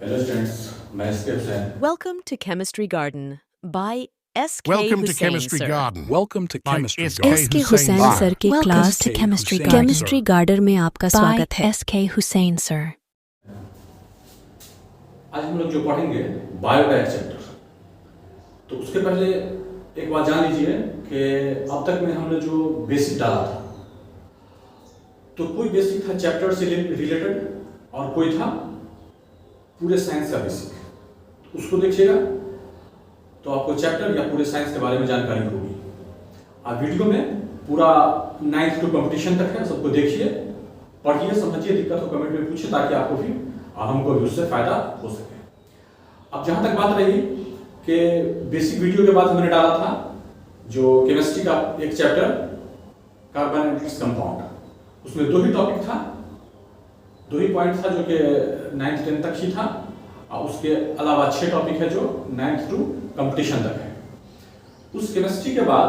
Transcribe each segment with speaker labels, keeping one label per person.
Speaker 1: Hello students, मैं SK Hussain.
Speaker 2: Welcome to Chemistry Garden by S.K.
Speaker 3: Welcome to
Speaker 2: Hussain,
Speaker 3: Chemistry
Speaker 2: sir.
Speaker 3: Garden.
Speaker 4: Welcome to
Speaker 3: by
Speaker 4: Chemistry
Speaker 3: S.K.
Speaker 4: Garden.
Speaker 3: Hussain
Speaker 5: Hussain
Speaker 3: sir.
Speaker 5: sir की
Speaker 4: Welcome
Speaker 5: class
Speaker 4: to
Speaker 5: chemistry
Speaker 4: Hussain
Speaker 5: chemistry
Speaker 4: sir.
Speaker 5: Garden में आपका स्वागत है।
Speaker 2: S.K. Hussain, sir.
Speaker 1: आज हम लोग जो पढ़ेंगे बायो का एक चैप्टर। तो उसके पहले एक बात जान लीजिए कि अब तक में हमने जो बेसिक डाला था, तो कोई बेसिक था चैप्टर से रिलेटेड और कोई था पूरे साइंस का बेसिक। उसको देखिएगा तो आपको चैप्टर या पूरे साइंस के बारे में जानकारी होगी। आप वीडियो में पूरा 9th टू कंपटीशन तक है, सबको देखिए, पढ़िए, समझिए, दिक्कत हो कमेंट में पूछिए ताकि आपको भी और हमको भी उससे फायदा हो सके। अब जहाँ तक बात रही कि बेसिक वीडियो के बाद मैंने डाला था जो केमिस्ट्री का एक chapter carbon and its compound, उसमें 2 ही टॉपिक था, 2 ही पॉइंट था जो कि 9th 10th तक ही था, और उसके अलावा 6 टॉपिक है जो 9th टू कंपटीशन तक है। उस केमिस्ट्री के बाद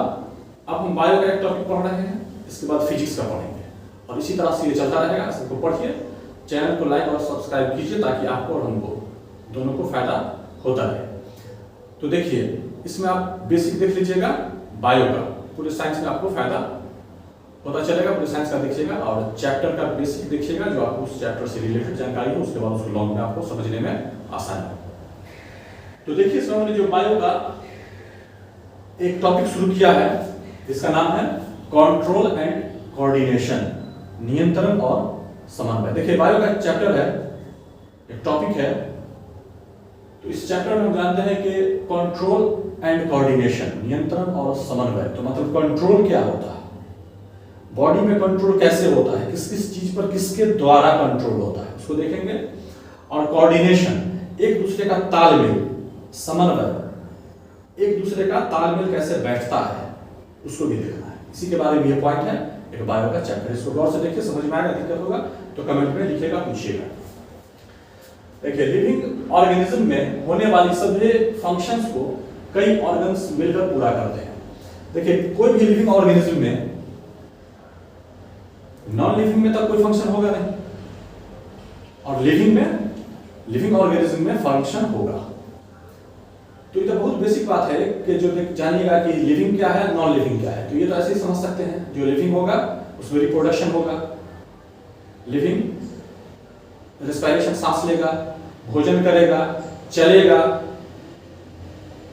Speaker 1: अब हम बायो का एक टॉपिक पढ़ रहे हैं, इसके बाद फिजिक्स का पढ़ेंगे और इसी तरह से ये चलता रहेगा। सबको पढ़िए, चैनल को लाइक और सब्सक्राइब कीजिए ताकि आपको और हमको दोनों को फायदा होता रहे। तो देखिए, इसमें आप बेसिक देख लीजिएगा बायो का, पूरे साइंस में आपको फायदा होता चलेगा, पूरे साइंस का देखिएगा और चैप्टर का बेसिक देखिएगा जो आपको उस चैप्टर से रिलेटेड जानकारी हो, उसके बाद उसको लॉन्ग में आपको समझने में आसान हो। तो देखिए, इसमें हमने जो बायो का एक टॉपिक शुरू किया है, इसका नाम है कंट्रोल एंड कोऑर्डिनेशन, नियंत्रण और समन्वय। देखिए, बायो का एक चैप्टर है, एक टॉपिक है। तो इस चैप्टर में हम जानते हैं कि कंट्रोल एंड कोऑर्डिनेशन, नियंत्रण और समन्वय। तो मतलब कंट्रोल क्या होता है, बॉडी में कंट्रोल कैसे होता है, किस किस चीज पर किसके द्वारा कंट्रोल होता है, उसको देखेंगे। और कोऑर्डिनेशन, एक दूसरे का तालमेल, समन्वय, एक दूसरे का तालमेल कैसे बैठता है, उसको भी देखना है। इसी के बारे में ये पॉइंट है एक बायो का चैप्टर। इसको गौर से देखिए, समझ में आएगा, दिक्कत होगा तो कमेंट में लिखिएगा, पूछिएगा। देखिए, लिविंग ऑर्गेनिज्म में होने वाली सभी फंक्शंस को कई ऑर्गन्स मिलकर पूरा करते हैं। देखिए, कोई भी लिविंग ऑर्गेनिज्म में, नॉन लिविंग में तब कोई फंक्शन होगा नहीं, और लिविंग ऑर्गेनिज्म में फंक्शन होगा। तो ये तो बहुत बेसिक बात है कि जो जानिएगा कि लिविंग क्या है, नॉन लिविंग क्या है। तो ये तो ऐसे ही समझ सकते हैं, जो लिविंग होगा उसमें रिप्रोडक्शन होगा, लिविंग रेस्पिरेशन, सांस लेगा, भोजन करेगा, चलेगा।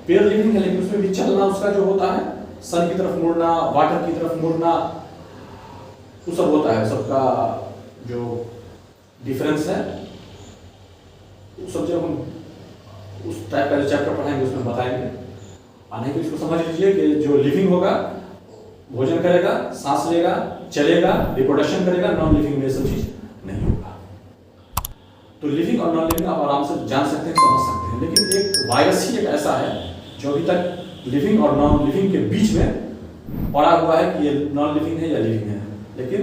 Speaker 1: पेयर लिविंग है लेकिन उसमें भी चलना उसका जो होता है, सन की तरफ मुड़ना, वाटर की तरफ मुड़ना, वो सब होता है। सबका जो डिफरेंस है वो सब जब हम उस टाइप का जो चैप्टर पढ़ाएंगे उसमें बताएंगे। नहीं तो इसको समझ लीजिए कि जो लिविंग होगा भोजन करेगा, सांस लेगा, चलेगा, रिप्रोडक्शन करेगा। नॉन लिविंग में सब चीज नहीं होगा। तो लिविंग और नॉन लिविंग आप आराम से जान सकते हैं, समझ सकते हैं। लेकिन एक वायरस ही एक ऐसा है जो अभी तक लिविंग और नॉन लिविंग के बीच में पड़ा हुआ है कि ये नॉन लिविंग है या लिविंग है, लेकिन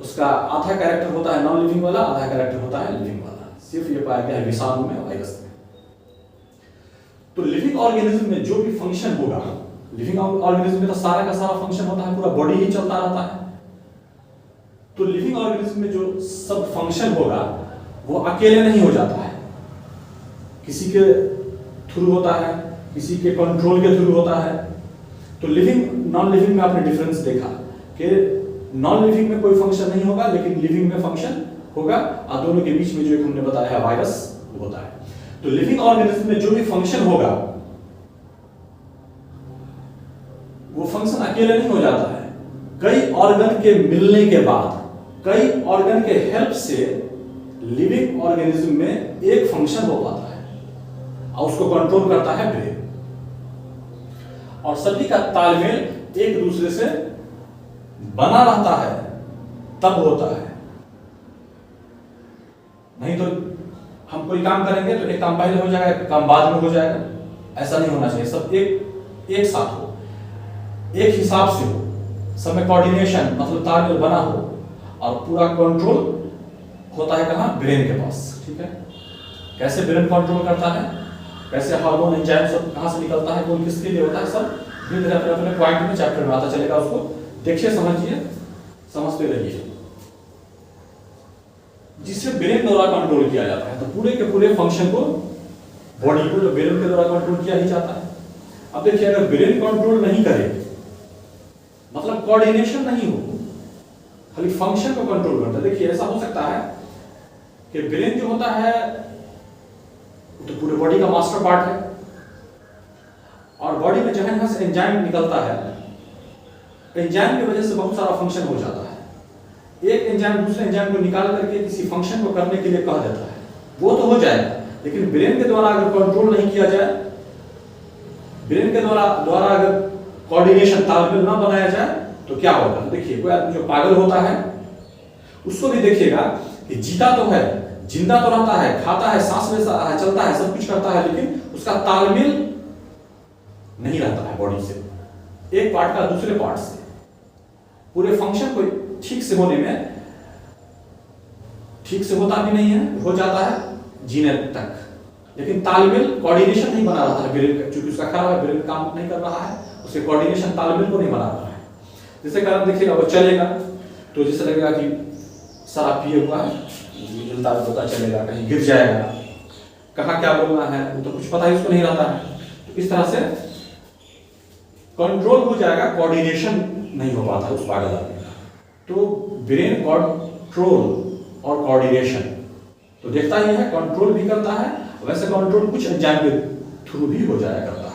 Speaker 1: उसका आधा कैरेक्टर होता है नॉन लिविंग वाला, आधा कैरेक्टर होता है लिविंग वाला। सिर्फ ये पाया गया है विषाणु में, वायरस में। तो लिविंग ऑर्गेनिज्म में जो भी फंक्शन होगा, लिविंग ऑर्गेनिज्म में तो सारा का सारा फंक्शन होता है, पूरा बॉडी ही चलता रहता है। तो लिविंग ऑर्गेनिज्म में जो सब फंक्शन होगा वो अकेले नहीं हो जाता है, किसी के थ्रू होता है, किसी के कंट्रोल के थ्रू होता है। तो लिविंग नॉन लिविंग में आपने डिफरेंस देखा कि नॉन लिविंग में कोई फंक्शन नहीं होगा लेकिन लिविंग में फंक्शन होगा, और दोनों के बीच में जो एक हमने बताया है वायरस होता है। तो लिविंग ऑर्गेनिज्म में जो भी फंक्शन होगा वो फंक्शन अकेले नहीं हो जाता है, कई ऑर्गन के मिलने के बाद, कई ऑर्गन के हेल्प से लिविंग ऑर्गेनिज्म में एक फंक्शन हो पाता है और उसको कंट्रोल करता है ब्रेन। और सभी का तालमेल एक दूसरे से बना रहता है तब होता है। नहीं तो हम कोई काम करेंगे तो एक काम पहले हो जाएगा, एक काम बाद में हो जाएगा, ऐसा नहीं होना चाहिए। सब एक साथ हो, एक हिसाब से हो, सब में कोऑर्डिनेशन मतलब तालमेल बना हो, और पूरा कंट्रोल होता है कहाँ, ब्रेन के पास। ठीक है, कैसे ब्रेन कंट्रोल करता है, कैसे हार्मोन एंजाइम सब कहाँ से निकलता है, कौन किसके लिए होता है, सब धीरे धीरे अपने अपने पॉइंट में चैप्टर में आता चलेगा। उसको देखिए, समझिए, समझते रहिए। जिसे ब्रेन द्वारा कंट्रोल किया जाता है। तो पूरे के पूरे फंक्शन को, बॉडी को, तो ब्रेन के द्वारा कंट्रोल किया ही जाता है। अब देखिए, अगर ब्रेन कंट्रोल नहीं करे, मतलब कोऑर्डिनेशन नहीं हो, खाली फंक्शन को कंट्रोल करता है। देखिए, ऐसा हो सकता है कि ब्रेन जो होता है तो पूरे बॉडी का मास्टर पार्ट है, और बॉडी में जहां से एंजाइम निकलता है, एंजाइम की वजह से बहुत सारा फंक्शन हो जाता है। एक एंजाइम दूसरे एंजाइम को निकाल करके किसी फंक्शन को करने के लिए कह देता है, वो तो हो जाएगा, लेकिन ब्रेन के द्वारा अगर कंट्रोल नहीं किया जाए, ब्रेन के द्वारा अगर कोऑर्डिनेशन, तालमेल ना बनाया जाए, तो क्या होगा? देखिए, कोई आदमी जो पागल होता है उसको भी देखिएगा कि जीता तो है, जिंदा तो रहता है, खाता है, सांस लेता है, चलता है, सब कुछ करता है, लेकिन उसका तालमेल नहीं रहता है बॉडी से, एक पार्ट का दूसरे पार्ट से। पूरे फंक्शन को ठीक से होने में, ठीक से होता भी नहीं है, हो जाता है जीने तक, लेकिन तालमेल, कोऑर्डिनेशन नहीं बना रहता है ब्रेन का, क्योंकि उसका खराब है, ब्रेन काम नहीं कर रहा है, उसके कोऑर्डिनेशन, तालमेल को नहीं बना रहा है। जिसके कारण देखिएगा वो चलेगा तो जैसे लगेगा कि शराब पिए हुआ है, हिलता डुलता चलेगा, कहीं गिर जाएगा, कहाँ क्या बोलना है वो तो कुछ पता ही उसको नहीं रहता है। तो इस तरह से कंट्रोल हो जाएगा, कोऑर्डिनेशन नहीं हो पाता उस पागल आदमी का। तो ब्रेन कंट्रोल और कोऑर्डिनेशन तो देखता ही है, कंट्रोल भी करता है, वैसे कंट्रोल कुछ एंजाइम के थ्रू भी हो जाया करता है।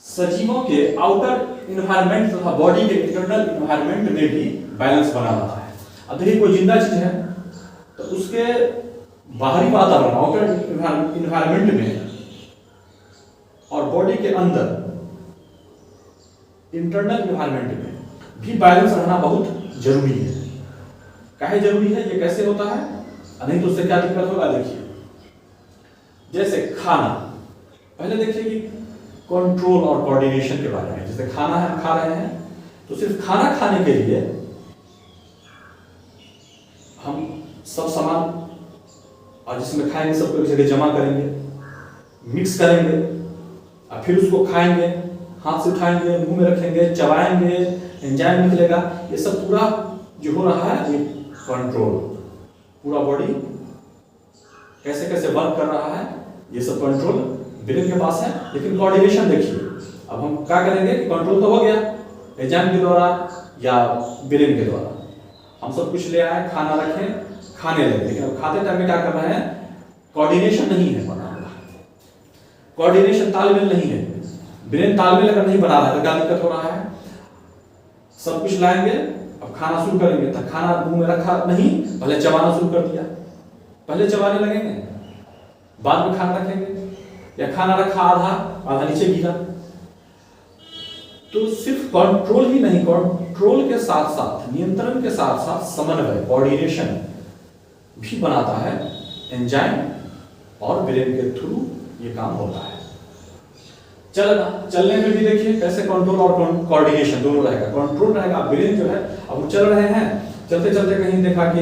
Speaker 1: सजीवों के आउटर इन्वायरमेंट तथा बॉडी के इंटरनल इन्वायरमेंट में भी बैलेंस बना रहता है। अब देखिए, कोई जिंदा चीज है तो उसके बाहरी वातावरण, आउटर इन्वायरमेंट में, और बॉडी के अंदर इंटरनल इन्वायरमेंट में भी बैलेंस रहना बहुत जरूरी है। काहे जरूरी है, ये कैसे होता है, नहीं तो उससे क्या दिक्कत होगा? देखिए, जैसे खाना, पहले देखिए कि कंट्रोल और कोऑर्डिनेशन के बारे में। जैसे खाना हम खा रहे हैं तो सिर्फ खाना खाने के लिए हम सब सामान, और जिसमें खाएंगे सबको एक जगह जमा करेंगे, मिक्स करेंगे, और फिर उसको खाएंगे, हाथ से उठाएंगे, मुंह में रखेंगे, चबाएंगे, एंजाइम निकलेगा। ये सब पूरा जो हो रहा है, ये कंट्रोल, पूरा बॉडी कैसे कैसे वर्क कर रहा है, ये सब कंट्रोल ब्रेन के पास है। लेकिन कोऑर्डिनेशन देखिए, अब हम क्या करेंगे कि कंट्रोल तो हो गया एंजाइम के द्वारा या ब्रेन के द्वारा, हम सब कुछ ले आए, खाना रखें, खाने लगे, लेकिन अब खाते टाइम में क्या कर रहे हैं? कोऑर्डिनेशन नहीं है बना हुआ, कोऑर्डिनेशन, तालमेल नहीं है। ब्रेन तालमेल अगर नहीं बना रहा है तो क्या दिक्कत हो रहा है? सब कुछ लाएंगे, अब खाना शुरू करेंगे तो खाना मुंह में रखा नहीं, पहले चबाना शुरू कर दिया, पहले चबाने लगेंगे, बाद में खाना रखेंगे, या खाना रखा आधा नीचे गिरा। तो सिर्फ कंट्रोल ही नहीं, कंट्रोल के साथ साथ, नियंत्रण के साथ साथ समन्वय, कोऑर्डिनेशन भी बनाता है एंजाइम और ब्रेन के थ्रू ये काम होता है। चलने में भी देखिए कैसे कंट्रोल और कोऑर्डिनेशन दोनों रहेगा। कंट्रोल रहेगा, ब्रेन जो है, अब चल रहे हैं, चलते चलते कहीं देखा कि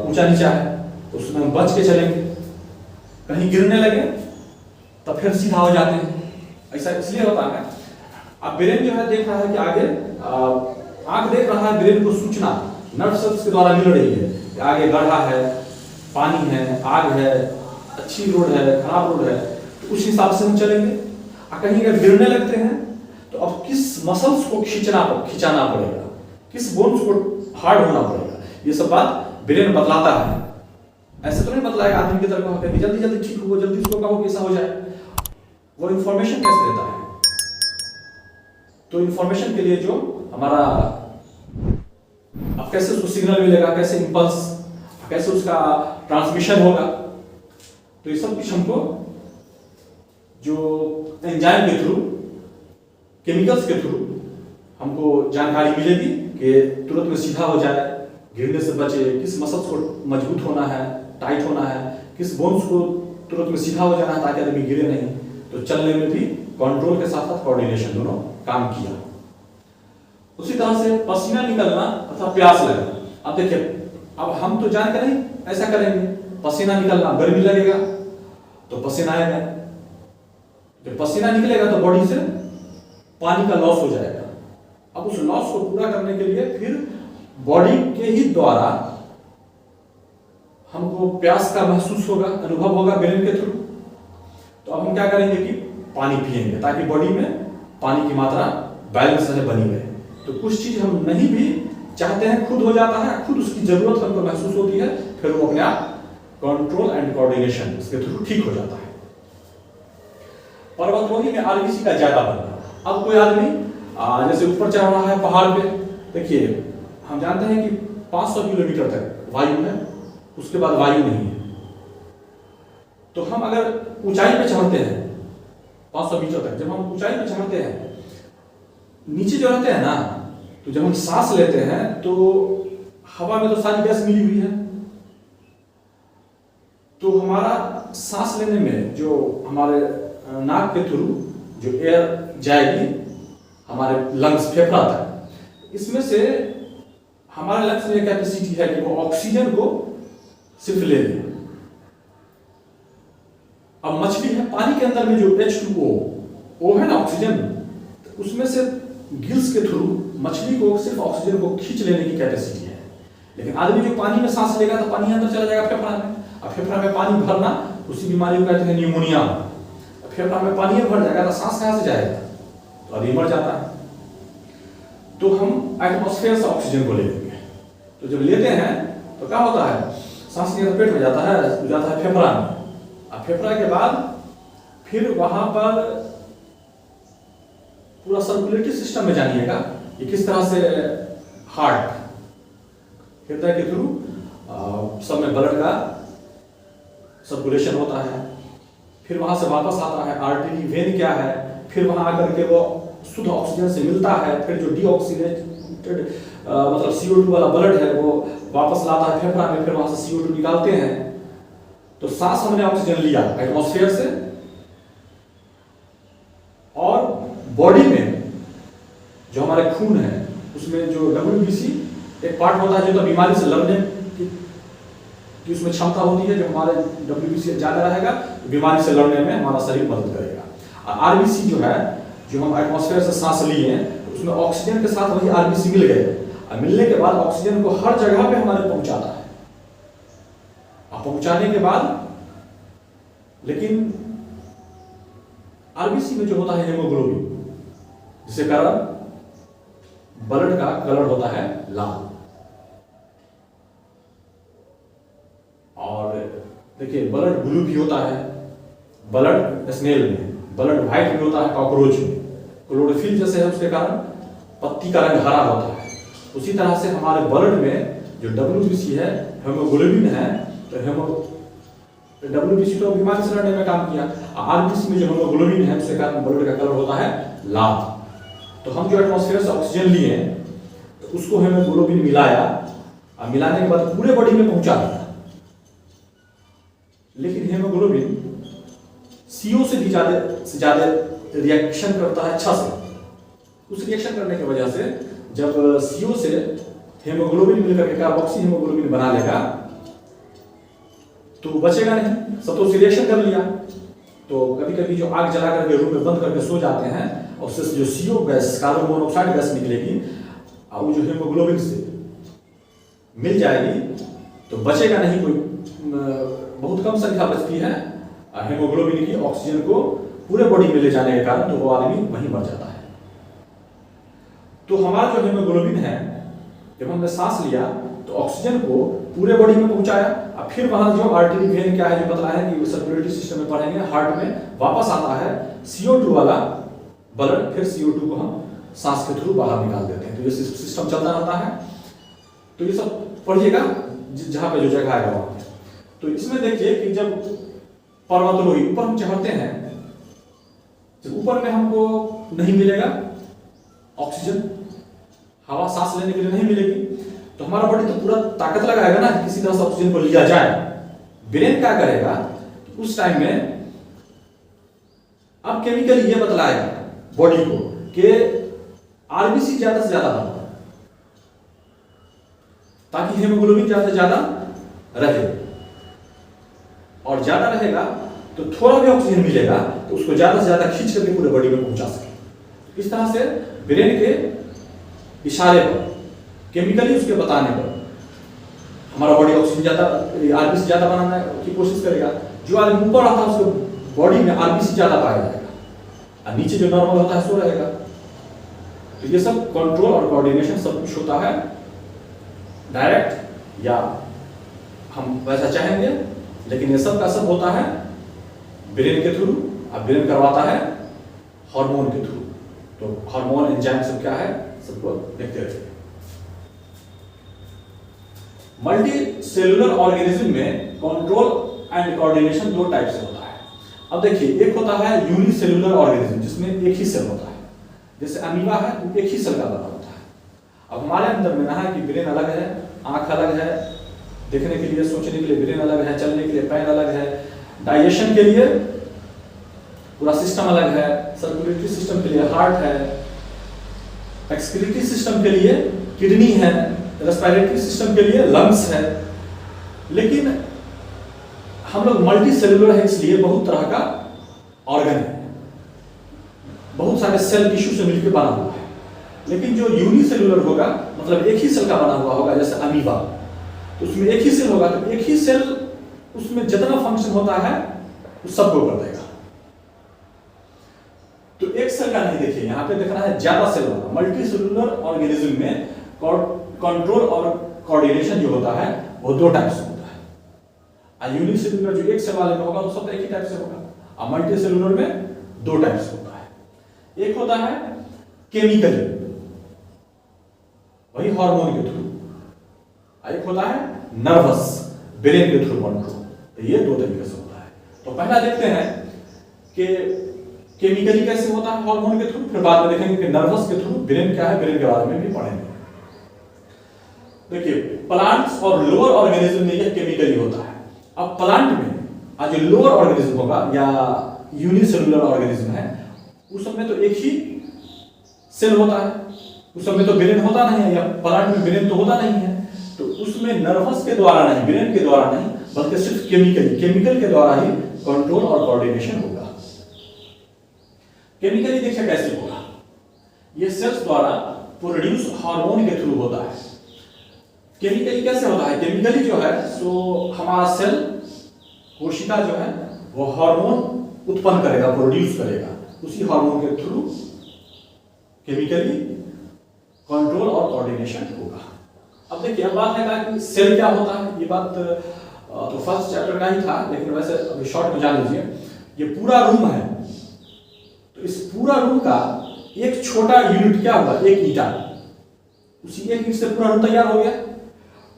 Speaker 1: ऊंचा नीचा है, उसमें हम बच के चलेंगे, कहीं गिरने लगे तो फिर सीधा हो जाते हैं। ऐसा इसलिए होता है, अब ब्रेन जो है देख रहा है कि आगे, आंख देख रहा है ब्रेन को सूचना नर्व सेल्स के द्वारा मिल रही है कि आगे गड्ढा है, पानी है, आग है, अच्छी रोड है, खराब रोड है, तो उस हिसाब से हम चलेंगे। कहीं अगर गिरने लगते हैं तो अब किस मसल्स को खिंचाना पड़ेगा, किस बोन्स को हार्ड होना पड़ेगा, ये सब बात ब्रेन बतलाता है। ऐसे तो नहीं बतलाएगा आदमी की तरह कि जल्दी जल्दी ठीक हो, जल्दी उसको कहो कैसा हो जाए। वो इंफॉर्मेशन कैसे देता है? तो इंफॉर्मेशन के लिए जो हमारा, अब कैसे उसको सिग्नल मिलेगा, कैसे इंपल्स, कैसे उसका ट्रांसमिशन होगा, तो ये सब कुछ हमको जो एंजाइम के थ्रू, केमिकल्स के थ्रू हमको जानकारी मिलेगी कि तुरंत में सीधा हो जाए, गिरने से बचे, किस मसल्स को मजबूत होना है, टाइट होना है, किस बोन्स को तुरंत में सीधा हो जाना है ताकि आदमी गिरे नहीं। तो चलने में भी कंट्रोल के साथ साथ कोऑर्डिनेशन दोनों काम किया। उसी तरह से पसीना निकलना तथा प्यास लगना। अब देखिए, अब हम तो जान कर नहीं ऐसा करेंगे, पसीना निकलना, गर्मी लगेगा तो पसीना आएगा, जब पसीना निकलेगा तो बॉडी से पानी का लॉस हो जाएगा। अब उस लॉस को पूरा करने के लिए फिर बॉडी के ही द्वारा हमको प्यास का महसूस होगा, अनुभव होगा ब्रेन के थ्रू। तो अब हम क्या करेंगे कि पानी पिएंगे ताकि बॉडी में पानी की मात्रा बैलेंस रहे, बनी रहे। तो कुछ चीज हम नहीं भी चाहते हैं खुद हो जाता है, खुद उसकी जरूरत हमको महसूस होती है, फिर वो अपने आप कंट्रोल एंड कोऑर्डिनेशन इसके थ्रू ठीक हो जाता है। पर्वतारोही में आरबीसी का ज्यादा बनना। अब कोई आदमी जैसे ऊपर चढ़ रहा है पहाड़ पे, देखिए हम जानते हैं कि 500 किलोमीटर तक वायु है, उसके बाद वायु नहीं है। तो हम अगर ऊंचाई पे चढ़ते हैं 500 मीटर तक, जब हम ऊंचाई पे चढ़ते हैं, नीचे जो रहते हैं ना, तो जब हम सांस लेते हैं तो हवा में तो सारी गैस मिली हुई है, तो हमारा सांस लेने में जो हमारे नाक के थ्रू जो एयर जाएगी हमारे लंग्स, फेफड़ा तक, इसमें से हमारे लंग्स में कैपेसिटी है कि वो ऑक्सीजन को सिर्फ ले ले। अब मछली है, पानी के अंदर में जो H2O है ना, ऑक्सीजन, तो उसमें से गिल्स के थ्रू मछली को सिर्फ ऑक्सीजन को खींच लेने की कैपेसिटी है। लेकिन आदमी जो पानी में सांस लेगा तो पानी अंदर चला जाएगा फेफड़ा में। अब फेफड़ा में पानी भरना, उसी बीमारी को कहते हैं न्यूमोनिया। फेफड़ा में पानी भर जाएगा तो सांस कहां से जाएगा, तो आदमी मर जाता है। तो हम एटमॉस्फेयर से ऑक्सीजन को ले लेंगे। तो जब लेते हैं तो क्या होता है, सांस लेकर पेट में जाता है फेफड़ा में। अब फेफड़ा के बाद फिर वहां पर पूरा सर्कुलेटरी सिस्टम में जानिएगा कि किस तरह से हार्ट, हृदय के थ्रू सब में ब्लड का सर्कुलेशन होता है। फिर वहां से वापस आता है, आर्टरी वेन क्या है, फिर वहां आकर के वो शुद्ध ऑक्सीजन से मिलता है। फिर जो डीऑक्सीनेटेड मतलब CO2 वाला ब्लड है वो वापस लाता है फेफड़ा में, फिर वहां से CO2 निकालते हैं। तो सांस हमने ऑक्सीजन लिया एटमॉस्फेयर से, और बॉडी में जो हमारे खून है उसमें जो WBC एक पार्ट होता है जो तो बीमारी से लड़ने की उसमें क्षमता होती है। जो हमारे WBC ज्यादा रहेगा तो बीमारी से लड़ने में हमारा शरीर मदद करेगा। और RBC जो है, जो हम एटमॉस्फेयर से सांस लिए तो उसमें ऑक्सीजन के साथ वही RBC मिल गए, और मिलने के बाद ऑक्सीजन को हर जगह पे हमारे पहुंचाता है। और पहुंचाने के बाद लेकिन RBC में जो होता है हेमोग्लोबिन, जिसके कारण ब्लड का कलर होता है लाल। और देखिए ब्लड ब्लू भी होता है, ब्लड स्नेल में, ब्लड व्हाइट भी होता है कॉकरोच में। क्लोरोफिल जैसे है उसके कारण पत्ती का रंग हरा होता है। उसी तरह से हमारे ब्लड में जो WBC है, हेमोग्लोबिन है, तो WBC तो बीमारी से लड़ने में काम किया। RBC में जो हेमोग्लोबिन है उसके कारण ब्लड का कलर होता है लाल। तो हम जो एटमॉस्फेयर से ऑक्सीजन लिए तो उसको हेमोग्लोबिन मिलाया, और मिलाने के बाद पूरे बॉडी में पहुंचा दिया। लेकिन हेमोग्लोबिन CO से भी ज्यादा रिएक्शन करता है अच्छा से। उस रिएक्शन करने की वजह से जब CO से हेमोग्लोबिन मिलकर के कार्बोक्सी हेमोग्लोबिन बना लेगा तो बचेगा नहीं, सब तो रिएक्शन कर लिया। तो कभी कभी जो आग जला करके रूम में बंद करके सो जाते हैं, और उससे जो CO gas, carbon monoxide gas निकलेगी, और वो जो हेमोग्लोबिन से मिल जाएगी तो बचेगा नहीं कोई, बहुत कम संख्या बचती है हेमोग्लोबिन की ऑक्सीजन को पूरे बॉडी में ले जाने के कारण, तो वो आदमी वहीं मर जाता है। तो हमारा जो हेमोग्लोबिन है, जब हमने सांस लिया तो ऑक्सीजन को पूरे बॉडी में पहुंचाया, और फिर वहां जो आर्टरी वेन क्या है जो बतला है कि सर्कुलेटरी सिस्टम में पढ़ेंगे, हार्ट में वापस आता है CO2 वाला ब्लड, फिर CO2 को हम सांस के थ्रू बाहर निकाल देते हैं। तो ये सिस्टम चलता रहता है। तो ये सब पढ़िएगा जहां पे जो जगह आएगा वहां पे। तो इसमें देखिए कि जब पर्वतारोही ऊपर हम चढ़ते हैं, जब ऊपर में हमको नहीं मिलेगा ऑक्सीजन, हवा सांस लेने के लिए नहीं मिलेगी, तो हमारा बॉडी तो पूरा ताकत लगाएगा ना किसी तरह से ऑक्सीजन को लिया जाए। ब्रेन क्या करेगा उस टाइम में, अब केमिकल ये बतलाएगा बॉडी को कि RBC ज्यादा से ज्यादा बना, ताकि हेमोग्लोबिन ज्यादा से ज्यादा रहे, और ज्यादा रहेगा तो थोड़ा भी ऑक्सीजन मिलेगा तो उसको ज्यादा से ज्यादा खींच करके पूरे बॉडी में पहुंचा सके। इस तरह से ब्रेन के इशारे पर, केमिकली उसके बताने पर हमारा बॉडी ऑक्सीजन ज़्यादा आरबीसी ज़्यादा बनाने की कोशिश करेगा। जो आदमी ऊपर रहता है उसको बॉडी में आरबीसी ज़्यादा पाया जाएगा और नीचे जो नॉर्मल होता है सो रहेगा। तो ये सब कंट्रोल और कोऑर्डिनेशन सब कुछ होता है डायरेक्ट या हम वैसा चाहेंगे, लेकिन ये सब का सब होता है ब्रेन के थ्रू। अब ब्रेन करवाता है हार्मोन के थ्रू। तो हार्मोन एंजाइम सब क्या है सबको देखते रहिए। मल्टी सेलुलर ऑर्गेनिज्म में कंट्रोल एंड कोऑर्डिनेशन दो टाइप से होता है। अब देखिए, एक होता है यूनिसेलुलर ऑर्गेनिज्म जिसमें एक ही सेल होता है, जैसे अमीबा है वो एक ही सेल का बना होता है। अब हमारे अंदर में ना है कि ब्रेन अलग है, आंख अलग है, देखने के लिए सोचने के लिए ब्रेन अलग है, चलने के लिए पैर अलग है, डाइजेशन के लिए पूरा सिस्टम अलग है, सर्कुलेटरी सिस्टम के लिए हार्ट है, एक्सक्रीटरी सिस्टम के लिए किडनी है, रेस्पिरेटरी सिस्टम के लिए लंग्स है। लेकिन हम लोग मल्टी सेलुलर है इसलिए बहुत तरह का ऑर्गन है, बहुत सारे सेल टिश्यू से मिलकर बना हुआ है। लेकिन जो यूनिसेलुलर होगा मतलब एक ही सेल का बना हुआ होगा, जैसे अमीबा, तो उसमें एक ही सेल होगा, तो एक ही सेल उसमें जितना फंक्शन होता है वो सबको कर देगा। तो एक सेल का नहीं, देखिए यहाँ पे देखना है ज्यादा सेल होगा। मल्टी सेलुलर ऑर्गेनिज्म में कंट्रोल और कोऑर्डिनेशन जो होता है वो दो टाइप से होता है। यूनिसेलुलर जो एक सेल वाले में होगा वो सब एक ही टाइप से होगा, और मल्टी सेलुलर में दो टाइप से होता है। एक होता है केमिकली, वही हार्मोन के थ्रू, एक होता है नर्वस, ब्रेन के थ्रू कंट्रोल। तो ये दो तरीके से होता है। तो पहला देखते हैं कि केमिकली कैसे होता है हार्मोन के थ्रू, फिर बाद में देखेंगे कि नर्वस के थ्रू ब्रेन क्या है, ब्रेन के बारे में भी पढ़ेंगे। देखिए, प्लांट्स और लोअर ऑर्गेनिज्म में यह केमिकली होता है। अब प्लांट में जो लोअर ऑर्गेनिज्म होगा या यूनिसेलुलर ऑर्गेनिज्म है, उस सब में तो एक ही सेल होता है, उस सब में तो ब्रेन होता नहीं है, या प्लांट में ब्रेन तो होता नहीं है। तो उसमें नर्वस के द्वारा नहीं, ब्रेन के द्वारा नहीं, बल्कि सिर्फ केमिकल के द्वारा ही कंट्रोल और कोऑर्डिनेशन होगा। केमिकली देखिए कैसे होगा, ये सेल्स द्वारा प्रोड्यूस हार्मोन के थ्रू होता है। केमिकली कैसे होता है, केमिकली जो है सो हमारा सेल कोशिका जो है वो हार्मोन उत्पन्न करेगा, प्रोड्यूस करेगा, उसी हार्मोन के थ्रू केमिकली कंट्रोल और कोऑर्डिनेशन होगा। अब देखिए, अब बात है कि सेल क्या होता है, ये बात तो फर्स्ट चैप्टर का ही था, लेकिन वैसे अभी शॉर्ट में जान लीजिए। ये पूरा रूम है, तो इस पूरा रूम का एक छोटा यूनिट क्या होगा, एक ईंटा, उसी एक ईंट से पूरा रूम तैयार हो गया।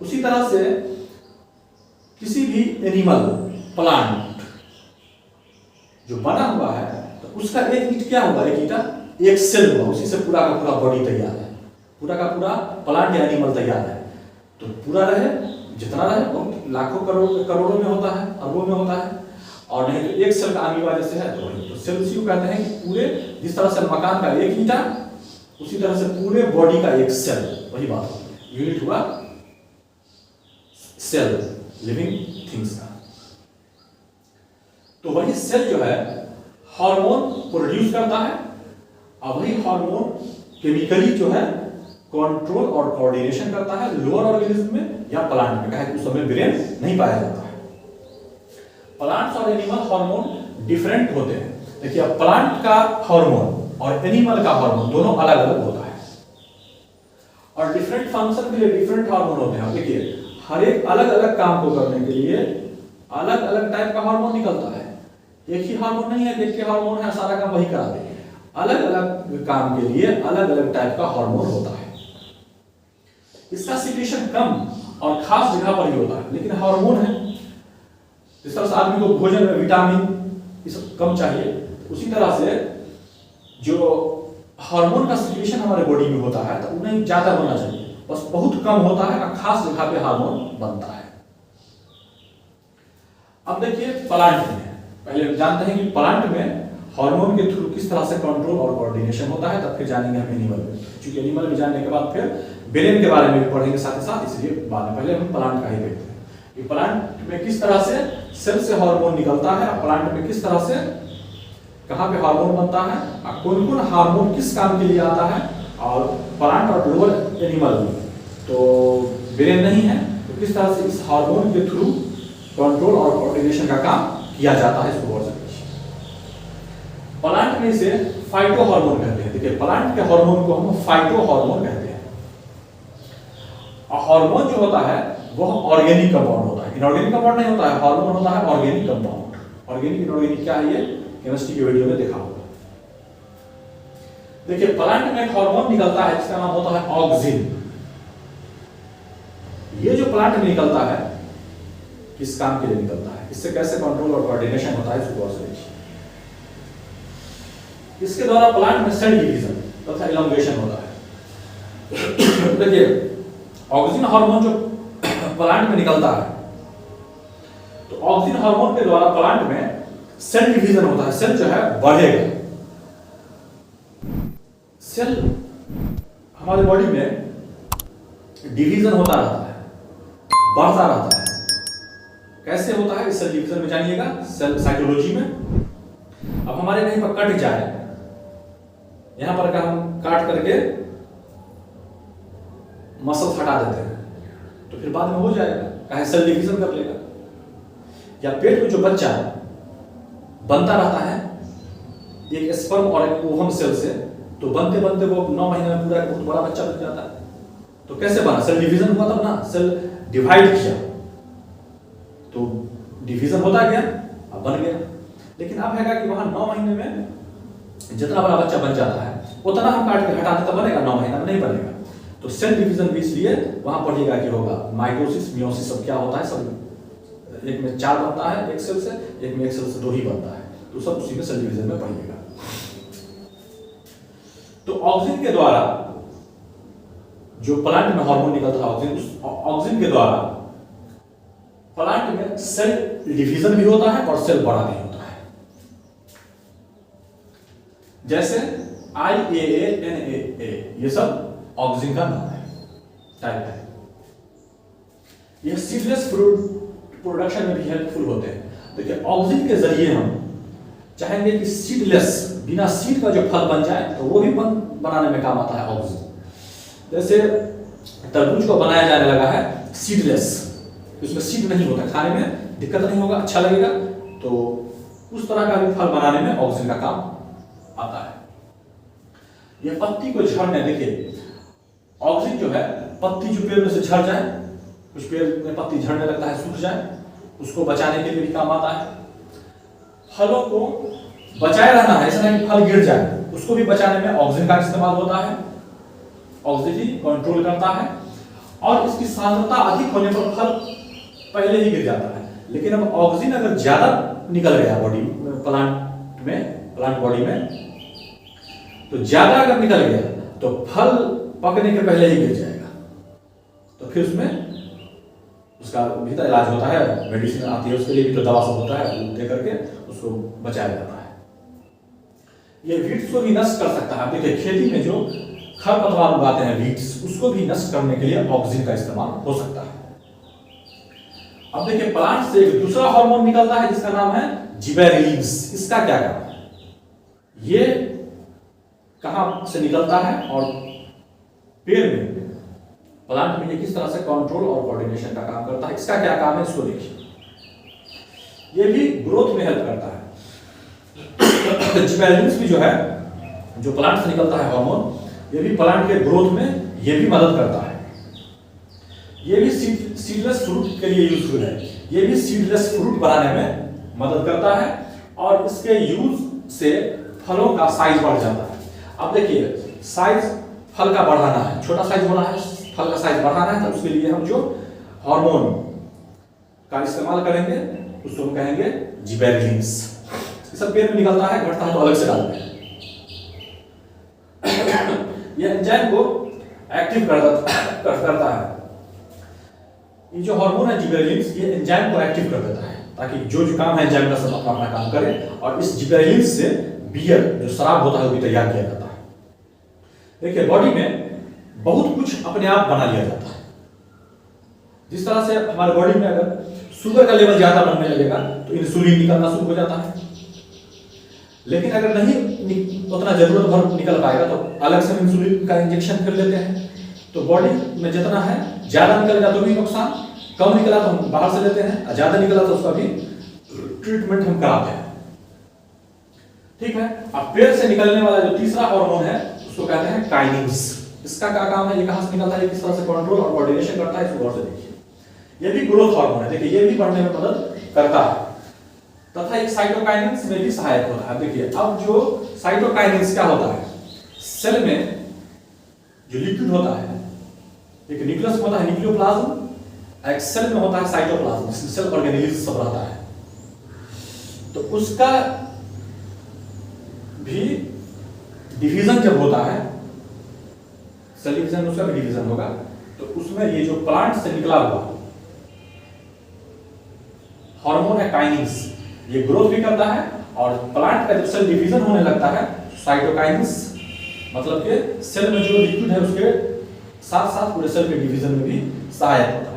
Speaker 1: उसी तरह से किसी भी एनिमल, प्लांट जो बना हुआ है, तो उसका एक ईंट क्या होगा, एक ईंटा, एक सेल होगा, उसी से पूरा का पूरा बॉडी तैयार है, पूरा का पूरा प्लांट या एनिमल तैयार है। तो पूरा रहे, जितना रहे, बहुत लाखों करोड़ों में होता है, अरबों में होता है। और नहीं तो एक सेल का अमीबा जैसे है तो सेल उसी को कहते हैं कि पूरे, जिस तरह से मकान का एक ईंटा, उसी तरह से पूरे बॉडी का एक सेल, वही बात होती है। यूनिट हुआ सेल, लिविंग थिंग्स का। तो वही सेल जो है हार्मोन प्रोड्यूस करता है, और वही हार्मोन केमिकली जो है कंट्रोल और कोऑर्डिनेशन करता है लोअर ऑर्गेनिज्म में या प्लांट में। कहा कि उस समय ब्रेन नहीं पाया जाता है। प्लांट्स और एनिमल हार्मोन डिफरेंट होते हैं। देखिए, अब प्लांट का हार्मोन और एनिमल का हार्मोन दोनों अलग अलग होता है, और डिफरेंट फंक्शन के लिए डिफरेंट हार्मोन होते हैं। देखिए, हर एक अलग अलग काम को करने के लिए अलग अलग टाइप का हार्मोन निकलता है। एक ही हार्मोन नहीं है, एक ही हार्मोन है सारा काम वही करा देंगे। अलग अलग काम के लिए अलग अलग टाइप का हार्मोन होता है। इसका सिक्रीशन कम और खास जगह पर ही होता है, लेकिन हार्मोन है। जिस तरह से आदमी को भोजन में विटामिन ये सब कम चाहिए, उसी तरह से जो हार्मोन का सिक्रीशन हमारे बॉडी में होता है तो उन्हें ज्यादा होना चाहिए, बस बहुत कम होता है और खास जगह पे हार्मोन बनता है। अब देखिए, प्लांट में पहले जानते हैं कि प्लांट में हार्मोन के थ्रू किस तरह से कंट्रोल और कोऑर्डिनेशन होता है, तब फिर जानेंगे हम एनिमल में। क्योंकि एनिमल में जानने के बाद फिर ब्रेन के बारे में भी पढ़ेंगे साथ ही साथ, इसलिए बाद में पहले हम प्लांट का ही देखते हैं कि प्लांट में किस तरह से सेल से हार्मोन निकलता है, और प्लांट में किस तरह से कहाँ पे हार्मोन बनता है, और कौन कौन हार्मोन किस काम के लिए आता है। और प्लांट और लोअर एनिमल में तो ब्रेन नहीं है, तो तो किस तरह से इस हार्मोन के थ्रू कंट्रोल और कोऑर्डिनेशन का काम किया जाता है, इसको गौर से देखिए। प्लांट में इसे फाइटो हार्मोन कहते हैं। देखिए प्लांट के हार्मोन को हम फाइटो हार्मोन कहते हैं। और हार्मोन जो होता है वह ऑर्गेनिक कंपाउंड होता है, इनऑर्गेनिक कंपाउंड नहीं होता है। हार्मोन होता है ऑर्गेनिक कंपाउंड। ऑर्गेनिक इनऑर्गेनिक क्या है, ये केमिस्ट्री के वीडियो में देखा होगा। देखिए प्लांट में एक हार्मोन निकलता है जिसका नाम होता है ऑक्सिन। ये जो प्लांट में निकलता है किस काम के लिए निकलता है, इससे कैसे कंट्रोल और कोऑर्डिनेशन होता है, इसको गौर से देखिए। इसके द्वारा प्लांट में सेल डिवीजन तथा इलॉन्गेशन होता है। देखिए ऑक्सिन हार्मोन जो प्लांट में निकलता है, तो ऑक्सिन हार्मोन के द्वारा प्लांट में सेल डिवीजन होता है। सेल जो है बढ़ेगा। सेल हमारे बॉडी में डिवीजन होता रहता है, बढ़ता रहता है। कैसे होता है इस सेल डिवीजन में जानिएगा, सेल साइकोलॉजी में। अब हमारे कहीं पर कट जाए, यहां पर का हम काट करके मसल हटा देते हैं तो फिर बाद में हो जाएगा, कहे सेल डिवीजन कर लेगा। या पेट में जो बच्चा बनता रहता है एक स्पर्म और एक ओवम सेल से, तो बनते बनते वो 9 महीने में पूरा एक बहुत बड़ा बच्चा बन जाता है। तो कैसे बना, सेल डिवीजन हुआ तब ना, सेल डिवाइड किया तो डिवीजन होता गया, अब बन गया। लेकिन अब है कि वहां 9 महीने में जितना बड़ा बच्चा बन जाता है उतना हम काट के हटा दें तो बनेगा, 9 महीना में नहीं बनेगा। तो सेल डिवीजन भी इसलिए वहां पढ़िएगा कि होगा माइटोसिस मियोसिस सब क्या होता है, सब एक में 4 बनता है एक सेल से, एक में एक सेल से 2 ही बनता है, तो सब उसी में सेल डिवीजन में पढ़िएगा। तो ऑक्सिन के द्वारा जो प्लांट में हार्मोन निकलता है ऑक्सिन, उस ऑक्सिन के द्वारा प्लांट में सेल डिवीजन भी होता है और सेल बड़ा भी होता है। जैसे IAA-NAA ये सब ऑक्सिन का नाम है, टाइप है। ये सीडलेस फ्रूट प्रोडक्शन में भी हेल्पफुल होते हैं। देखिए ऑक्सिन के जरिए हम चाहेंगे कि सीडलेस, बिना सीड का जो फल बन जाए तो वो भी बनाने में काम आता है ऑक्सिन। जैसे तरबूज को बनाया जाने लगा है सीडलेस, उसमें सीड नहीं होता, खाने में दिक्कत नहीं होगा, अच्छा लगेगा, तो उस तरह का भी फल बनाने में ऑक्सिन का काम आता है। ये पत्ती को झड़ने, देखिए ऑक्सिन जो है पत्ती जो पेड़ में से झड़ जाए, कुछ पेड़ में पत्ती झड़ने लगता है, सूख जाए, उसको बचाने के लिए भी काम आता है। फलों को बचाए रहना है, ऐसा नहीं कि फल गिर जाए, उसको भी बचाने में ऑक्सिन का इस्तेमाल होता है। ऑक्सीजन कंट्रोल करता है और इसकी सांद्रता अधिक होने पर फल पहले ही गिर जाता है। लेकिन अब ऑक्सीजन अगर ज्यादा निकल गया बॉडी प्लांट बॉडी में, तो ज्यादा अगर निकल गया तो फल पकने के पहले ही गिर जाएगा, तो फिर उसमें उसका भी तो इलाज होता है, मेडिसिन आती है, उसके लिए भी तो दवा सब होता है, दे करके उसको बचाया जाता है। ये वीड्स को भी नष्ट कर सकता है। देखिए खेती में जो खरपतवार उगाते हैं वीड्स, उसको भी नष्ट करने के लिए ऑक्सीजन का इस्तेमाल हो सकता है। अब देखिए प्लांट से एक दूसरा हार्मोन निकलता है जिसका नाम है जिबेरेलिन्स। इसका क्या काम है, ये कहां से निकलता है और पेड़ में, प्लांट में ये किस तरह से कंट्रोल और कोऑर्डिनेशन का काम करता है, इसका क्या काम है, इसको देखिए। ये भी ग्रोथ में हेल्प करता है। जिबेरेलिन्स भी जो है, जो प्लांट से निकलता है हार्मोन, ये भी प्लांट के ग्रोथ में ये भी मदद करता है। ये भी सीडलेस फ्रूट के लिए यूजफुल है। ये भी सीडलेस फ्रूट बनाने में मदद करता है और इसके यूज से फलों का साइज बढ़ जाता है। अब देखिए साइज फल का बढ़ाना है, छोटा साइज होना है, फल का साइज बढ़ाना है, तो उसके लिए हम जो हार्मोन का इस्तेमाल करेंगे उसको हम कहेंगे जिबेरेलिन्स। ये सब पेड़ में निकलता है, घटता है तो अलग से डालते हैं। ये एंजाइम को एक्टिव करता है। ये जो हार्मोन है जिबेरेलिन्स, ये एंजाइम को एक्टिव कर देता है ताकि जो काम है एंजाइम का सब अपना काम करे, और इस जिबेरेलिन्स से बियर जो शराब होता है वो भी तैयार किया जाता है। देखिए बॉडी में बहुत कुछ अपने आप बना लिया जाता है। जिस तरह से हमारे बॉडी में अगर शुगर का लेवल ज्यादा बनने लगेगा तो इंसुलिन निकलना शुरू हो जाता है, लेकिन अगर नहीं उतना जरूरत भर निकल पाएगा तो अलग से इंसुलिन का इंजेक्शन कर लेते हैं। तो बॉडी में जितना है ज्यादा निकल जाए तो भी नुकसान, कम निकला तो हम बाहर से लेते हैं, ज्यादा निकला तो उसका भी ट्रीटमेंट हम कराते हैं। ठीक है। अब पेट से निकलने वाला जो तीसरा हार्मोन है उसको कहते हैं काइनिन्स। इसका क्या काम है, ये कहां से निकलता है, किस तरह से कंट्रोल और कोऑर्डिनेशन करता है, इसको गौर से देखिए। ये भी ग्रोथ हार्मोन है, देखिए ये भी बढ़ने में मदद करता है तथा एक साइटोकाइनिन्स में भी सहायक होता है। देखिए अब जो साइटोकाइनिन्स क्या होता है, सेल में जो लिक्विड होता है, एक न्यूक्लियस होता है न्यूक्लियोप्लाज्म, एक सेल में होता है साइटोप्लाज्म जिसमें सेल ऑर्गेनेल्स सब रहता है। तो उसका भी डिवीजन जब होता है, सेल डिवीजन, उसका भी डिवीजन होगा, तो उसमें ये जो प्लांट से निकला हुआ हार्मोन है काइनिन्स, ये ग्रोथ भी करता है और प्लांट का जब सेल डिवीजन होने लगता है साइटोकाइनिन्स मतलब कि सेल में जो लिक्विड है उसके साथ साथ पूरे सेल के डिवीजन में भी सहायक होता है।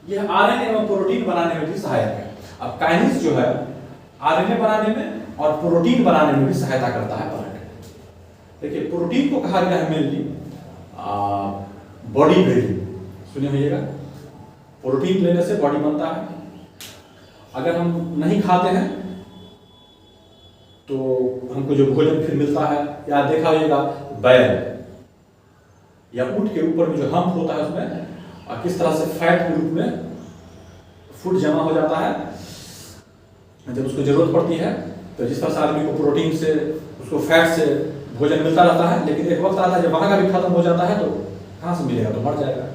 Speaker 1: यह आरएनए एवं प्रोटीन बनाने में भी सहायक है। अब काइनिन्स जो है आरएनए बनाने में और प्रोटीन बनाने में भी सहायता करता है प्लांट में। देखिए प्रोटीन को कहा गया है मेनली बॉडी बिल्डिंग, सुने होइएगा, प्रोटीन लेने से बॉडी बनता है। अगर हम नहीं खाते हैं तो हमको जो भोजन फिर मिलता है, या देखा होगा बैल या ऊंट के ऊपर में जो हम्प होता है उसमें किस तरह से फैट के रूप में फूड जमा हो जाता है जब उसको जरूरत पड़ती है। तो जिस तरह से आदमी को प्रोटीन से, उसको फैट से भोजन मिलता रहता है, लेकिन एक वक्त आता है जब वहां का भी खत्म हो जाता है तो कहां से मिलेगा, तो मर जाएगा।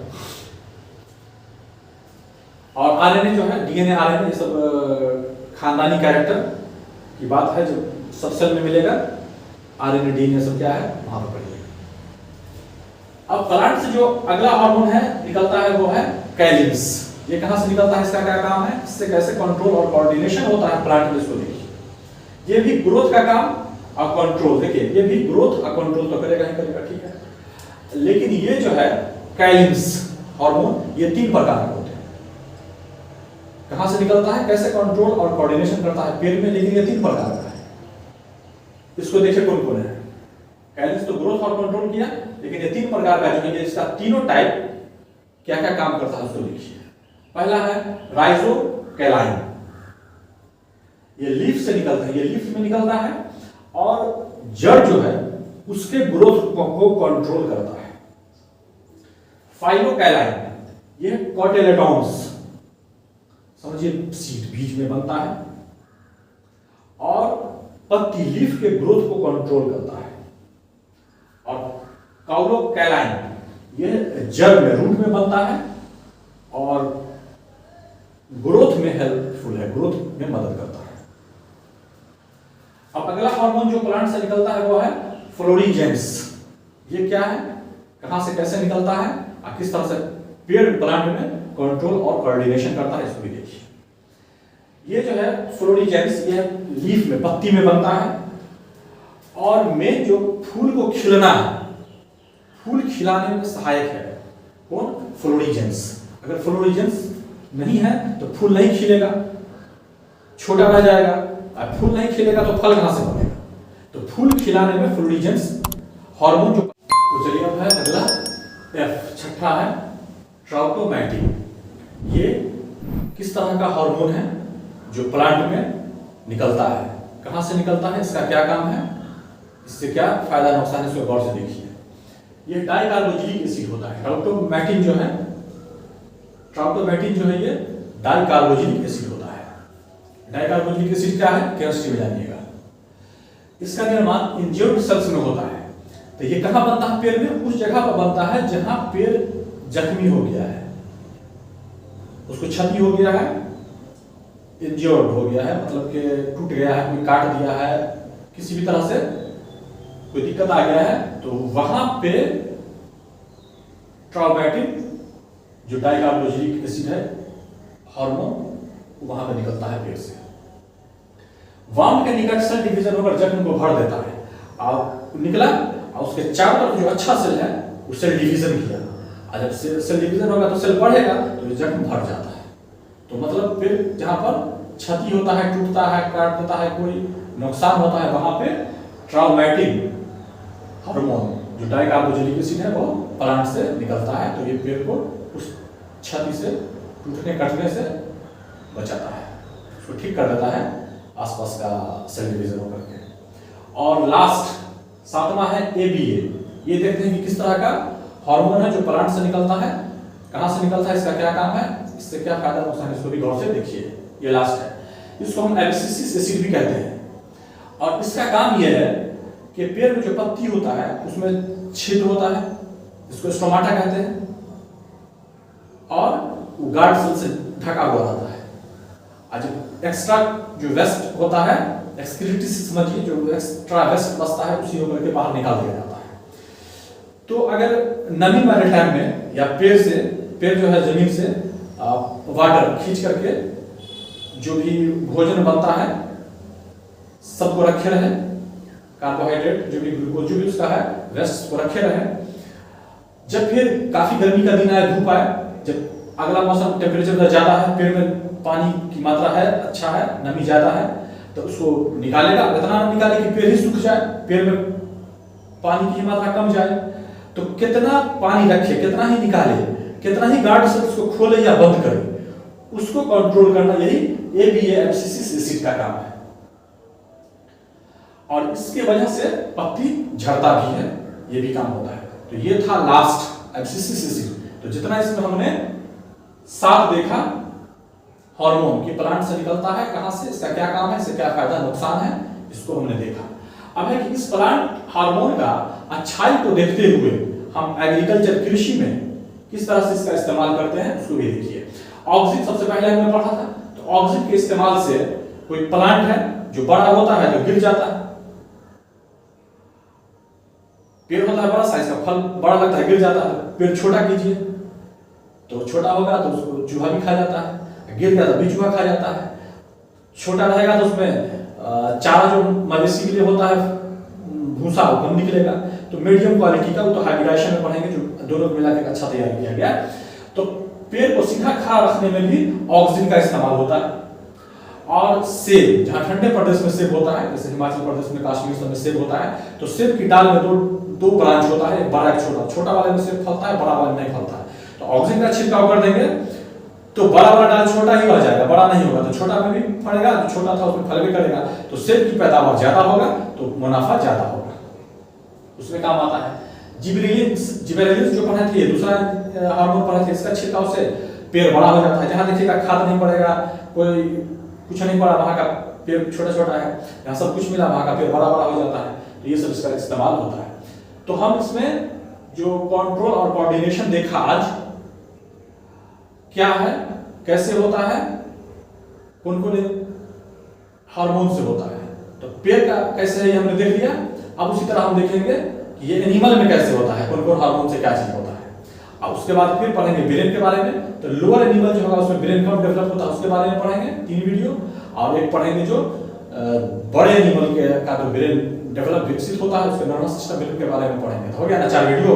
Speaker 1: और आरएनए जो है, डीएनए आरएनए, ये सब खानदानी कैरेक्टर की बात है, जो सब सेल में मिलेगा। आरएनए डीएनए सब क्या है वहां पर पढ़िएगा। अब प्लांट से जो अगला हार्मोन है निकलता है वो है कैलिन्स। ये कहां से निकलता है, इसका क्या काम है, इससे कैसे कंट्रोल और कोऑर्डिनेशन होता है प्लांट में, इसको देखिए। ये भी ग्रोथ का काम और कंट्रोल, देखिए ये भी ग्रोथ और कंट्रोल तो करेगा ही करेगा, ठीक है। लेकिन ये जो है कैलिन्स हार्मोन, ये 3 प्रकार के होते हैं। कहां से निकलता है, कैसे कंट्रोल और कोऑर्डिनेशन करता है पेट में, लेकिन ये 3 प्रकार का है। इसको देखिए कौन कौन है। कैलिन्स तो ग्रोथ और कंट्रोल किया, लेकिन ये 3 प्रकार का जो है, इसका तीनों टाइप क्या क्या काम करता है उसको देखिए। पहला है राइजोकैलाइन, ये लीफ से निकलता है, ये लीफ में निकलता है और जड़ जो है उसके ग्रोथ को कंट्रोल करता है। फाइलोकैलाइन, ये कोटिलेडोन्स, समझिए सीड बीज में बनता है और पत्ती लीफ के ग्रोथ को कंट्रोल करता है। और काउलोकैलाइन, ये जड़ में, रूट में बनता है और ग्रोथ में हेल्पफुल है, ग्रोथ में मदद करता है। अब अगला हार्मोन जो प्लांट से निकलता है वो है फ्लोरीजेंस। ये क्या है, कहां से कैसे निकलता है और किस तरह से पेड़ प्लांट में कंट्रोल और कोऑर्डिनेशन करता है, इसको भी देखिए। ये जो है फ्लोरीजेंस, ये लीफ में, पत्ती में बनता है और मेन जो फूल को खिलना है, फूल खिलाने में सहायक है कौन, फ्लोरीजेंस। अगर फ्लोरीजेंस नहीं है तो फूल नहीं खिलेगा, छोटा रह जाएगा, और फूल नहीं खिलेगा तो फल कहां से बनेगा। तो फूल खिलाने में फ्लोरीजेंस हार्मोन जो, तो चलिए अब है अगला एफ, छठा है ट्राउटोमैटिन। ये किस तरह का हार्मोन है जो प्लांट में निकलता है, कहां से निकलता है, इसका क्या काम है, इससे क्या फायदा नुकसान है, इसको गौर से देखिए। ये डाइकार्बोक्सिलिक एसिड होता है। ट्राउटोमैटिन जो है, ट्राउटोमैटिन जो है ये डाइकार्बोक्सिलिक एसिड होता है। डाइकार्बोक्सिलिक एसिड क्या है, केमिस्ट्री में जानिएगा। इसका निर्माण इंज्योर्ड सेल्स में होता है। तो ये कहां बनता है, पेड़ में, उस जगह पर बनता है जहां पेड़ जख्मी हो गया है, उसको क्षति हो गया है, इंज्योर्ड हो गया है, मतलब कि टूट गया है, कोई काट दिया है, किसी भी तरह से कोई दिक्कत आ गया है, तो वहां पे ट्राउटोमैटिन जो डाइकार्बोक्सिलिक एसिड है हार्मोन वहां पे निकलता है पेड़ से। वाम के निकट सेल डिवीजन होकर जख्म को भर देता है, और निकला और उसके चारों तरफ जो अच्छा सेल है उस सेल डिवीजन किया, और जब सेल डिवीजन होगा तो सेल बढ़ेगा तो ये जख्म भर जाता है। तो मतलब फिर जहां पर क्षति होता है, टूटता है, काट देता है, कोई नुकसान होता है, वहां पे ट्राउटोमैटिन हार्मोन जो डाइकार्बोक्सिलिक एसिड है वो प्लांट से निकलता है, तो ये पेड़ को उस क्षति से, टूटने कटने से बचाता है, उसको ठीक कर देता है आसपास का सेल डिवीजन होकर के। और लास्ट 7वां है ABA। ये देखते हैं कि किस तरह का हार्मोन है जो प्लांट से निकलता है, कहाँ से निकलता है, इसका क्या काम है, इससे क्या फायदा नुकसान, इसको भी गौर से देखिए। ये लास्ट है, इसको हम एब्सिसिक एसिड भी कहते हैं। और इसका काम यह है कि पेड़ में जो पत्ती होता है उसमें छिद्र होता है, इसको स्टोमाटा कहते हैं, और वो गार्ड सेल से ढका हुआ रहता है। और जो एक्स्ट्रा जो वेस्ट होता है, एक्सक्रीटिव समझिए, जो एक्स्ट्रा वेस्ट बचता है उसी होकर के बाहर निकाल दिया जाता है। तो अगर नमी वाले टाइम में या पेड़ जो है जमीन से वाटर खींच करके जो भी भोजन बनता है सबको रखे रहे, कार्बोहाइड्रेट जो भी ग्लूकोज जो भी उसका है वेस्ट को रखे रहे। जब फिर काफी गर्मी का दिन आए, धूप आए, जब अगला मौसम टेम्परेचर ज्यादा है, पेड़ में पानी की मात्रा है, अच्छा है, नमी ज्यादा है, तो उसको निकालेगा। इतना निकाले कि पेड़ ही सूख जाए, पेड़ में पानी की मात्रा कम जाए। तो कितना पानी रखे, कितना ही निकाले, कितना ही गार्ड से उसको खोले या बंद करे, उसको कंट्रोल करना यही ABA एब्सिसिक एसिड का काम है। और इसके वजह से पत्ती झड़ता भी है, ये भी काम होता है। तो ये था लास्ट एब्सिसिक एसिड। तो जितना इसमें हमने 7 देखा हार्मोन कि प्लांट से निकलता है, कहां से, इसका क्या काम है, इससे क्या फायदा नुकसान है, इसको हमने देखा। अब है कि इस प्लांट हार्मोन का अच्छाई को देखते हुए हम एग्रीकल्चर कृषि में किस तरह से इसका इस्तेमाल करते हैं उसको भी देखिए। ऑक्सीजन सबसे पहले हमने पढ़ा था, तो ऑक्सीजन के इस्तेमाल से कोई प्लांट है जो बड़ा होता है तो गिर जाता है, पेड़ होता है बड़ा साइज का, फल बड़ा लगता है, गिर जाता है। पेड़ छोटा कीजिए तो छोटा होगा तो उसको चूहा भी खा जाता है, गिर गया तो भी चूहा खा जाता है। छोटा रहेगा तो उसमें चारा जो मवेशी के लिए होता है भूसा वो कम निकलेगा। तो मीडियम क्वालिटी का, वो तो हाइब्रिडाइजेशन में पढ़ेंगे, जो दोनों को मिलाकर अच्छा तैयार किया गया। तो पेड़ को सीधा खड़ा रखने में भी ऑक्सीजन का इस्तेमाल होता है। और सेब, जहाँ ठंडे प्रदेश में सेब होता है, जैसे हिमाचल प्रदेश में, कश्मीर में सेब होता है, तो सेब की डाल में दो ब्रांच होता है, एक बड़ा एक छोटा। छोटा वाले में सेब फलता है, बड़ा वाले में नहीं फलता है। तो ऑक्सीजन का छिड़काव कर देंगे तो बड़ा वाला डाल छोटा ही रह जाएगा, बड़ा नहीं होगा, तो छोटा में भी फलेगा, जो छोटा था उसमें फल भी करेगा। तो सेब की पैदावार ज्यादा होगा तो मुनाफा ज्यादा होगा, उसमें काम आता है। जिबरेलिन्स जो पढ़े थे, ये दूसरा हार्मोन पढ़े थे, इसका छिड़काव से पेड़ बड़ा हो जाता है। जहाँ देखिएगा खाद नहीं पड़ेगा, कोई कुछ नहीं पड़ा, वहाँ का पेड़ छोटा छोटा है, यहाँ सब कुछ मिला, वहाँ का पेड़ बड़ा बड़ा हो जाता है। तो ये सब इसका इस्तेमाल होता है। तो हम इसमें जो कंट्रोल और कोऑर्डिनेशन देखा आज, क्या है, कैसे होता है, कौन कौन हार्मोन से होता है, तो पेड़ का कैसे है ये हमने देख लिया। अब उसी तरह हम देखेंगे कि ये एनिमल में कैसे होता है, कौन कौन हार्मोन से क्या चीज होता है। अब उसके बाद फिर पढ़ेंगे ब्रेन के बारे में। तो लोअर एनिमल जो होगा उसमें ब्रेन कब डेवलप होता है उसके बारे में पढ़ेंगे 3 वीडियो। और एक पढ़ेंगे जो बड़े एनिमल के का जो ब्रेन डेवलप विकसित होता है, उसके नर्वस सिस्टम के बारे में पढ़ेंगे। तो हो गया ना 4 वीडियो।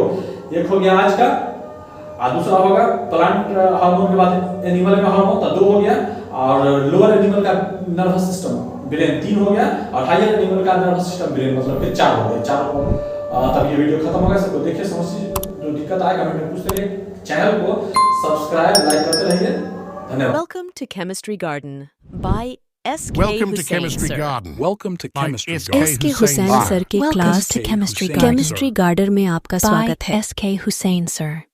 Speaker 1: एक हो गया आज का, और दूसरा होगा प्लांट हार्मोन के बाद एनिमल का हार्मोन, तो 2 हो गया। और लोअर एनिमल का नर्वस सिस्टम ब्रेन 3 हो गया, और हायर एनिमल का नर्वस सिस्टम ब्रेन मतलब कि 4 हो गए। 4 तब ये वीडियो खत्म होगा। सबको देखिए, समझिए, जो दिक्कत आए कमेंट में पूछते रहिए। चैनल को सब्सक्राइब लाइक करते रहिए। धन्यवाद।
Speaker 2: Welcome to Chemistry Garden by SK
Speaker 3: Welcome to
Speaker 2: Hussain,
Speaker 3: Chemistry
Speaker 2: sir.
Speaker 3: Garden.
Speaker 4: Welcome to
Speaker 3: By
Speaker 4: Chemistry
Speaker 3: SK
Speaker 4: Garden.
Speaker 5: SK Hussain
Speaker 3: Sir.
Speaker 5: Sir के
Speaker 3: Welcome
Speaker 5: class
Speaker 3: to Chemistry
Speaker 5: chemistry
Speaker 3: Garden.
Speaker 5: Garden में आपका स्वागत है। SK Hussain sir.